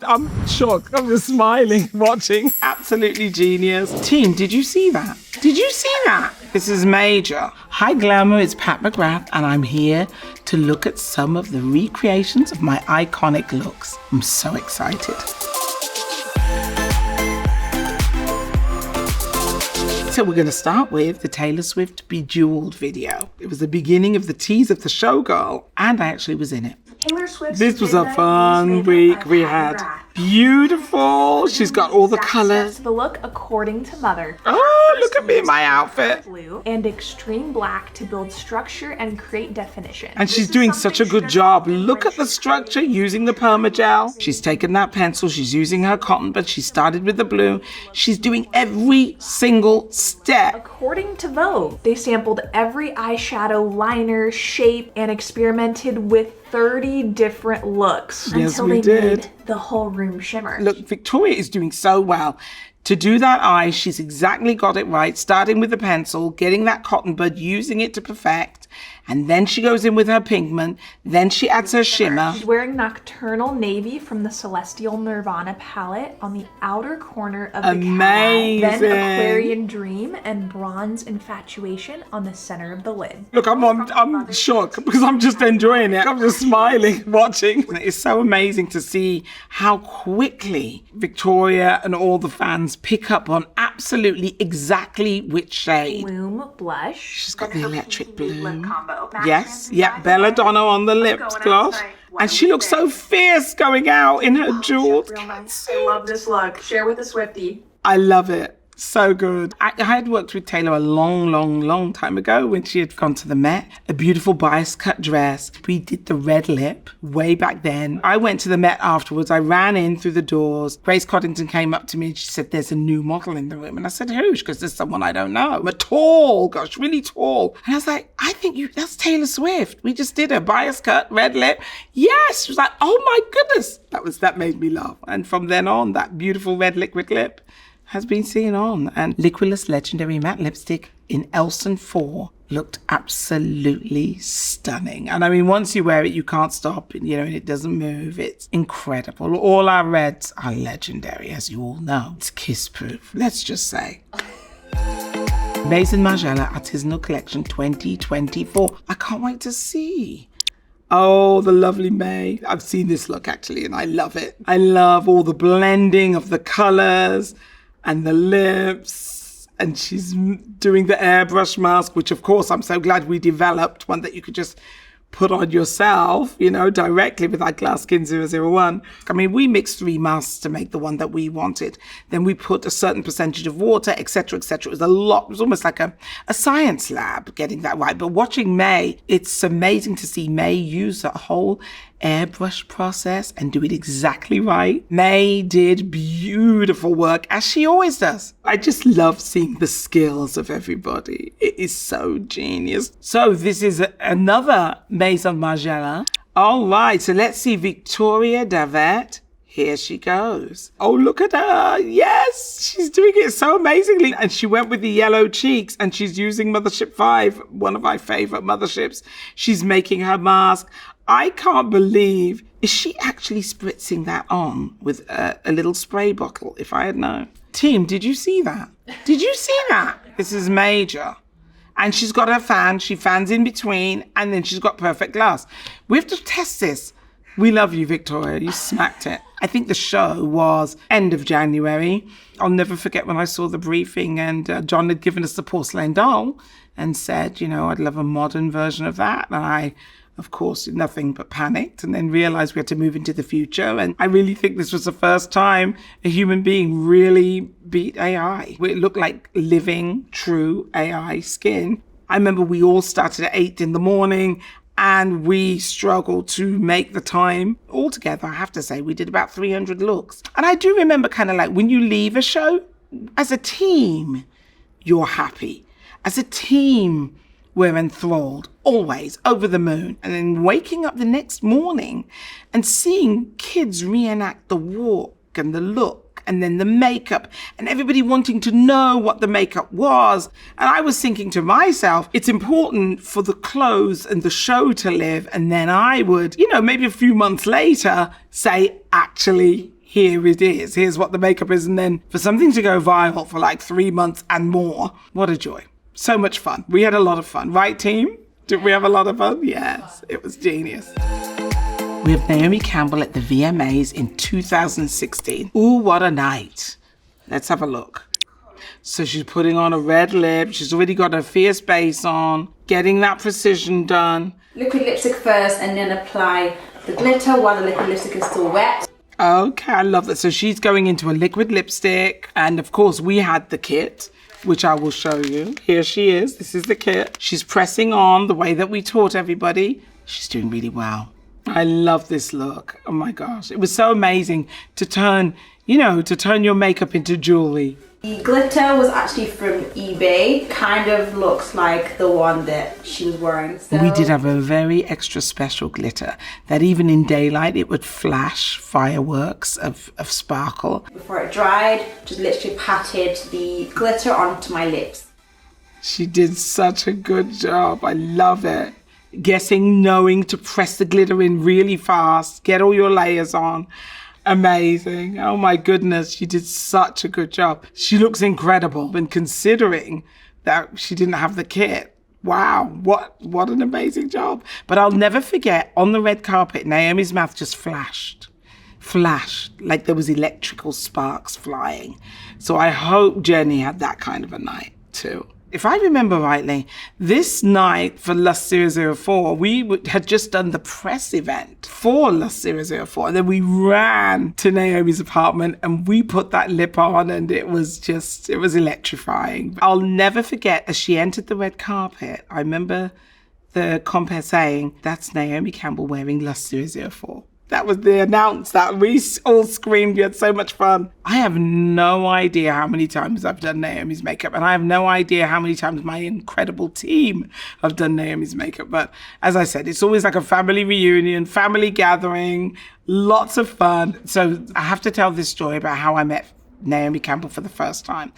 I'm shocked. I'm just smiling, watching. Absolutely genius. Team, did you see that? Did you see that? This is major. Hi Glamour, it's Pat McGrath, and I'm here to look at some of the recreations of my iconic looks. I'm so excited. So we're going to start with the Taylor Swift Bejeweled video. It was the beginning of the tease of the showgirl, and I actually was in it. Taylor Swift. This was a fun week we had. Beautiful. She's got all the colors. The look according to Mother. Oh, look at me in my outfit. Blue and extreme black to build structure and create definition. And she's doing such a good job. Look at the structure using the permagel. She's taken that pencil, she's using her cotton, but she started with the blue. She's doing every single step. According to Vogue, they sampled every eyeshadow, liner, shape, and experimented with 30 different looks until they made the whole room shimmer. Look, Victoria is doing so well. To do that eye, she's exactly got it right, starting with the pencil, getting that cotton bud, using it to perfect, and then she goes in with her pigment, then she adds her shimmer. She's wearing Nocturnal Navy from the Celestial Nirvana palette on the outer corner of the Amazing. Cat. Then Aquarian Dream and Bronze Infatuation on the center of the lid. Look, I'm shocked because I'm just enjoying it. I'm just smiling, watching. It's so amazing to see how quickly Victoria and all the fans pick up on absolutely exactly which shade. Bloom blush. She's got the electric blue. Lip combo. Yes, yeah, Belladonna on the lip gloss. And she looks so fierce going out in her jewels. I love this look. Share with the Swiftie. I love it. So good. I had worked with Taylor a long time ago when she had gone to the Met. A beautiful bias cut dress. We did the red lip way back then. I went to the Met afterwards. I ran in through the doors. Grace Coddington came up to me and she said, "There's a new model in the room." And I said, "Who?" Because there's someone I don't know. But tall, gosh, really tall. And I was like, "I think that's Taylor Swift. We just did a bias cut, red lip." Yes. She was like, "Oh my goodness." That made me laugh. And from then on, that beautiful red liquid lip has been seen on. And Liquidless Legendary Matte Lipstick in Elson 4 looked absolutely stunning. And I mean, once you wear it, you can't stop, and it doesn't move. It's incredible. All our reds are legendary, as you all know. It's kiss proof, let's just say. Maison Margiela Artisanal Collection 2024. I can't wait to see. Oh, the lovely May. I've seen this look actually, and I love it. I love all the blending of the colors and the lips, and she's doing the airbrush mask, which of course I'm so glad we developed, one that you could just put on yourself, directly with our Glass Skin 001. I mean, we mixed 3 masks to make the one that we wanted. Then we put a certain percentage of water, etc., etc. It was a lot. It was almost like a science lab getting that right. But watching May, it's amazing to see May use that whole airbrush process and do it exactly right. May did beautiful work, as she always does. I just love seeing the skills of everybody. It is so genius. So this is another Maison Margiela. All right, so let's see Victoria Davet. Here she goes. Oh, look at her. Yes, she's doing it so amazingly. And she went with the yellow cheeks, and she's using Mothership 5, one of my favorite motherships. She's making her mask. I can't believe, is she actually spritzing that on with a little spray bottle, if I had known? Team, did you see that? Did you see that? This is major. And she's got her fan, she fans in between, and then she's got perfect glass. We have to test this. We love you, Victoria. You smacked it. I think the show was end of January. I'll never forget when I saw the briefing, and John had given us the porcelain doll and said, I'd love a modern version of that. And I, of course, nothing but panicked, and then realized we had to move into the future. And I really think this was the first time a human being really beat AI. It looked like living, true AI skin. I remember we all started at 8 a.m, and we struggled to make the time. Altogether, I have to say, we did about 300 looks. And I do remember kind of like when you leave a show, as a team, you're happy. As a team, we're enthralled, always, over the moon. And then waking up the next morning and seeing kids reenact the walk and the look and then the makeup, and everybody wanting to know what the makeup was. And I was thinking to myself, it's important for the clothes and the show to live. And then I would, maybe a few months later say, actually, here it is. Here's what the makeup is. And then for something to go viral for like 3 months and more, what a joy. So much fun. We had a lot of fun. Right, team? Did we have a lot of fun? Yes, it was genius. We have Naomi Campbell at the VMAs in 2016. Ooh, what a night. Let's have a look. So she's putting on a red lip. She's already got her fierce base on, getting that precision done. Liquid lipstick first and then apply the glitter while the liquid lipstick is still wet. Okay, I love that. So she's going into a liquid lipstick. And of course, we had the kit, which I will show you. Here she is. This is the kit. She's pressing on the way that we taught everybody. She's doing really well. I love this look. Oh my gosh. It was so amazing to turn your makeup into jewelry. The glitter was actually from eBay. Kind of looks like the one that she was wearing. So we did have a very extra special glitter that even in daylight, it would flash fireworks of sparkle. Before it dried, just literally patted the glitter onto my lips. She did such a good job. I love it. Knowing to press the glitter in really fast, get all your layers on. Amazing. Oh my goodness, she did such a good job. She looks incredible. And considering that she didn't have the kit, wow, what an amazing job. But I'll never forget, on the red carpet, Naomi's mouth just flashed like there was electrical sparks flying. So I hope Jenny had that kind of a night too. If I remember rightly, this night for Lust 004, we had just done the press event for Lust 004. And then we ran to Naomi's apartment and we put that lip on and it was electrifying. I'll never forget, as she entered the red carpet, I remember the compere saying, "That's Naomi Campbell wearing Lust 004. That was the announce that we all screamed. We had so much fun. I have no idea how many times I've done Naomi's makeup, and I have no idea how many times my incredible team have done Naomi's makeup. But as I said, it's always like a family reunion, family gathering, lots of fun. So I have to tell this story about how I met Naomi Campbell for the first time.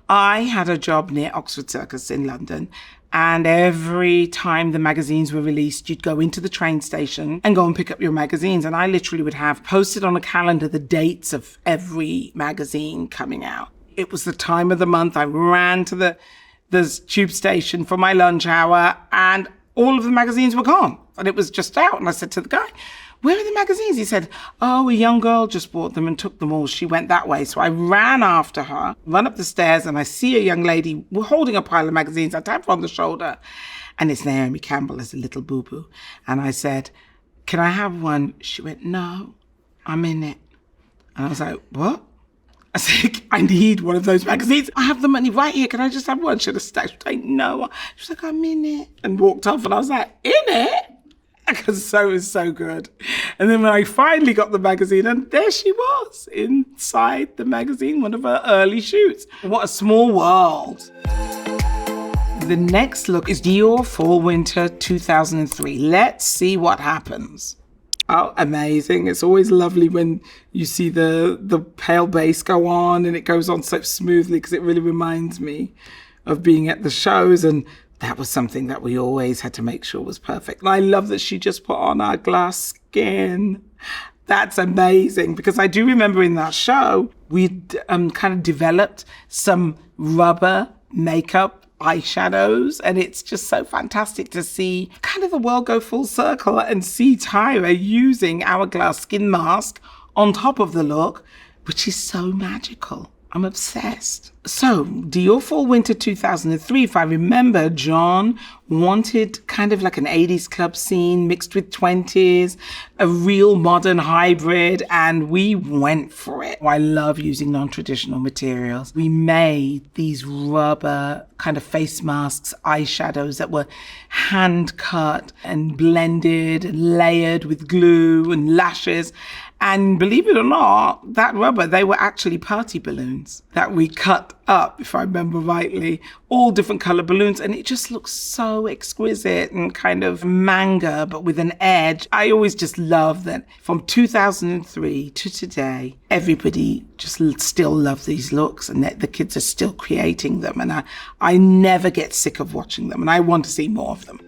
I had a job near Oxford Circus in London. And every time the magazines were released, you'd go into the train station and go and pick up your magazines. And I literally would have posted on a calendar the dates of every magazine coming out. It was the time of the month. I ran to the tube station for my lunch hour and all of the magazines were gone. And it was just out. And I said to the guy, "Where are the magazines?" He said, "Oh, a young girl just bought them and took them all. She went that way." So I ran after her, run up the stairs, and I see a young lady holding a pile of magazines. I tap her on the shoulder, and it's Naomi Campbell as a little boo-boo. And I said, "Can I have one?" She went, "No, I'm in it." And I was like, "What?" I said, "I need one of those magazines. I have the money right here. Can I just have one?" She was like, "No." She was like, "I'm in it." And walked off, and I was like, "In it?" Because it was so good. And then when I finally got the magazine, and there she was inside the magazine, one of her early shoots. What a small world. The next look is Dior Fall Winter 2003. Let's see what happens. Oh, amazing. It's always lovely when you see the pale base go on and it goes on so smoothly, because it really reminds me of being at the shows, and that was something that we always had to make sure was perfect. And I love that she just put on our glass skin. That's amazing, because I do remember in that show, we'd kind of developed some rubber makeup eyeshadows, and it's just so fantastic to see kind of the world go full circle and see Tyra using our glass skin mask on top of the look, which is so magical. I'm obsessed. So, Dior Fall Winter 2003, if I remember, John wanted kind of like an 80s club scene mixed with 20s, a real modern hybrid, and we went for it. I love using non-traditional materials. We made these rubber kind of face masks, eyeshadows that were hand cut and blended and layered with glue and lashes. And believe it or not, that rubber, they were actually party balloons that we cut up, if I remember rightly, all different color balloons. And it just looks so exquisite and kind of manga, but with an edge. I always just love that from 2003 to today, everybody just still loves these looks, and the kids are still creating them. And I never get sick of watching them, and I want to see more of them.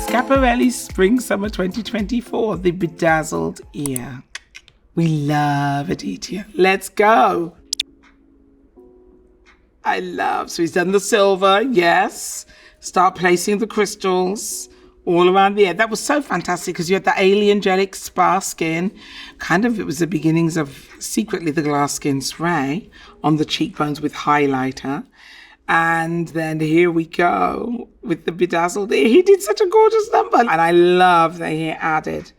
Schiaparelli Spring Summer 2024, the bedazzled ear. We love Aditya. Let's go. So he's done the silver, yes. Start placing the crystals all around the head. That was so fantastic because you had the alien angelic spa skin. It was the beginnings of secretly the glass skin spray on the cheekbones with highlighter. And then here we go with the bedazzled ear. He did such a gorgeous number. And I love that he added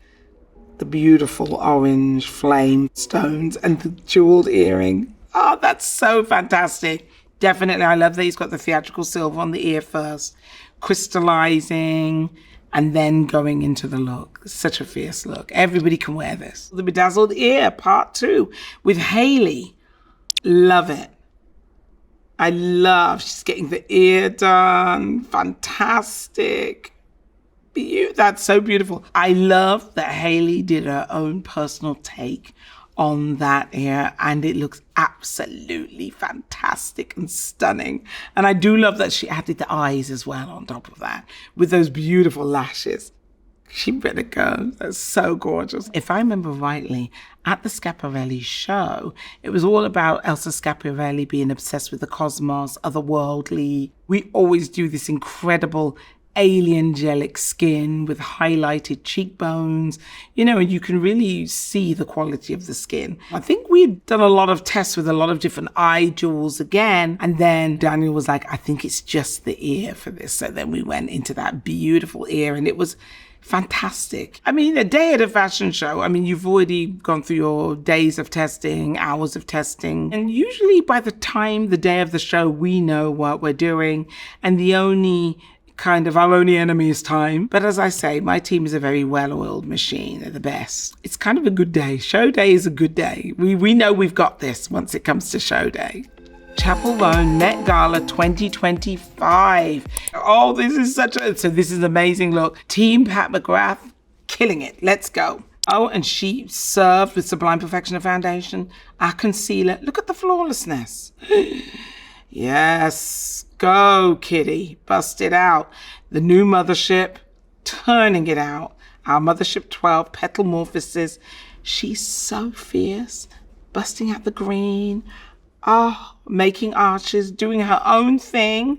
the beautiful orange flame stones and the jeweled earring. Oh, that's so fantastic. Definitely, I love that he's got the theatrical silver on the ear first, crystallizing, and then going into the look. Such a fierce look. Everybody can wear this. The bedazzled ear, part 2, with Hailey. Love it. She's getting the ear done. Fantastic. That's so beautiful. I love that Hailey did her own personal take on that ear, and it looks absolutely fantastic and stunning. And I do love that she added the eyes as well on top of that with those beautiful lashes. She better go. That's so gorgeous. If I remember rightly, at the Schiaparelli show, it was all about Elsa Schiaparelli being obsessed with the cosmos, otherworldly. We always do this incredible alien angelic skin with highlighted cheekbones, and you can really see the quality of the skin. I think we'd done a lot of tests with a lot of different eye jewels again, and then Daniel was like, I think it's just the ear for this. So then we went into that beautiful ear, and it was fantastic. A day at a fashion show, you've already gone through your days of testing, hours of testing, and usually by the time the day of the show, we know what we're doing, and our only enemy is time. But as I say, my team is a very well-oiled machine. They're the best. It's kind of a good day. Show day is a good day. We know we've got this once it comes to show day. Chapel Roan Met Gala 2025. Oh, this is an amazing look. Team Pat McGrath, killing it. Let's go. Oh, and she served with Sublime Perfectioner Foundation. Our concealer. Look at the flawlessness. Yes. Go, kitty. Bust it out. The new mothership, turning it out. Our mothership 12, petal morphosis. She's so fierce. Busting out the green. Oh, making arches, doing her own thing.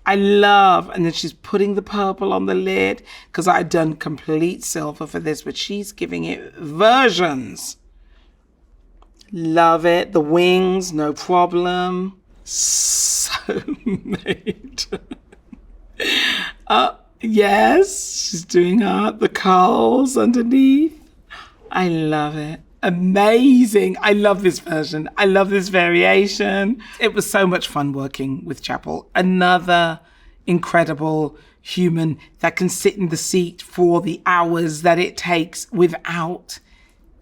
I love. And then she's putting the purple on the lid because I'd done complete silver for this, but she's giving it versions. Love it. The wings, no problem. So made. Yes, she's doing the curls underneath. I love it. Amazing. I love this version. I love this variation. It was so much fun working with Chapel. Another incredible human that can sit in the seat for the hours that it takes without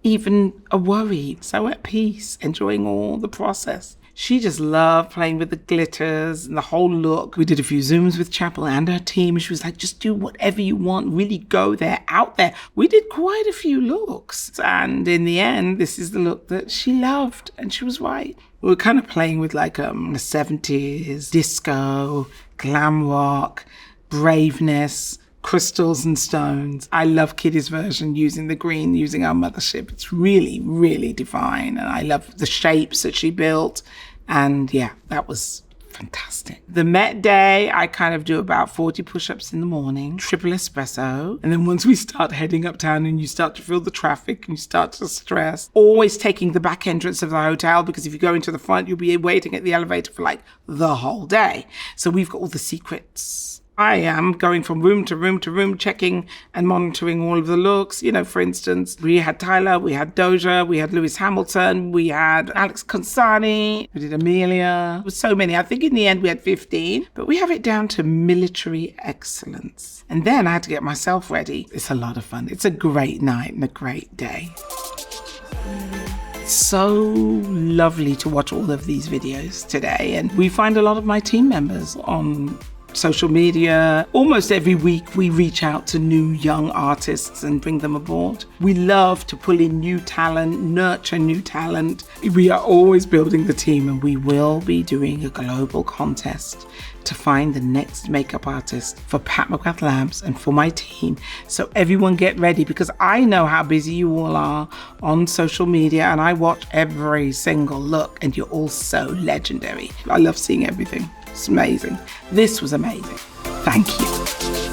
even a worry. So at peace, enjoying all the process. She just loved playing with the glitters and the whole look. We did a few Zooms with Chapel and her team. She was like, just do whatever you want. Really go there, out there. We did quite a few looks. And in the end, this is the look that she loved. And she was right. We were kind of playing with like the 70s, disco, glam rock, braveness, crystals and stones. I love Kitty's version using the green, using our mothership. It's really, really divine. And I love the shapes that she built. And yeah, that was fantastic. The Met Day, I kind of do about 40 push-ups in the morning, triple espresso. And then once we start heading uptown and you start to feel the traffic and you start to stress, always taking the back entrance of the hotel, because if you go into the front, you'll be waiting at the elevator for like the whole day. So we've got all the secrets. I am going from room to room to room, checking and monitoring all of the looks. For instance, we had Tyler, we had Doja, we had Lewis Hamilton, we had Alex Consani, we did Amelia. There were so many. I think in the end we had 15, but we have it down to military excellence. And then I had to get myself ready. It's a lot of fun. It's a great night and a great day. So lovely to watch all of these videos today. And we find a lot of my team members on social media. Almost every week we reach out to new young artists and bring them aboard. We love to pull in new talent, nurture new talent. We are always building the team, and we will be doing a global contest to find the next makeup artist for Pat McGrath Labs and for my team. So everyone get ready, because I know how busy you all are on social media and I watch every single look and you're all so legendary. I love seeing everything. It's amazing. This was amazing. Thank you.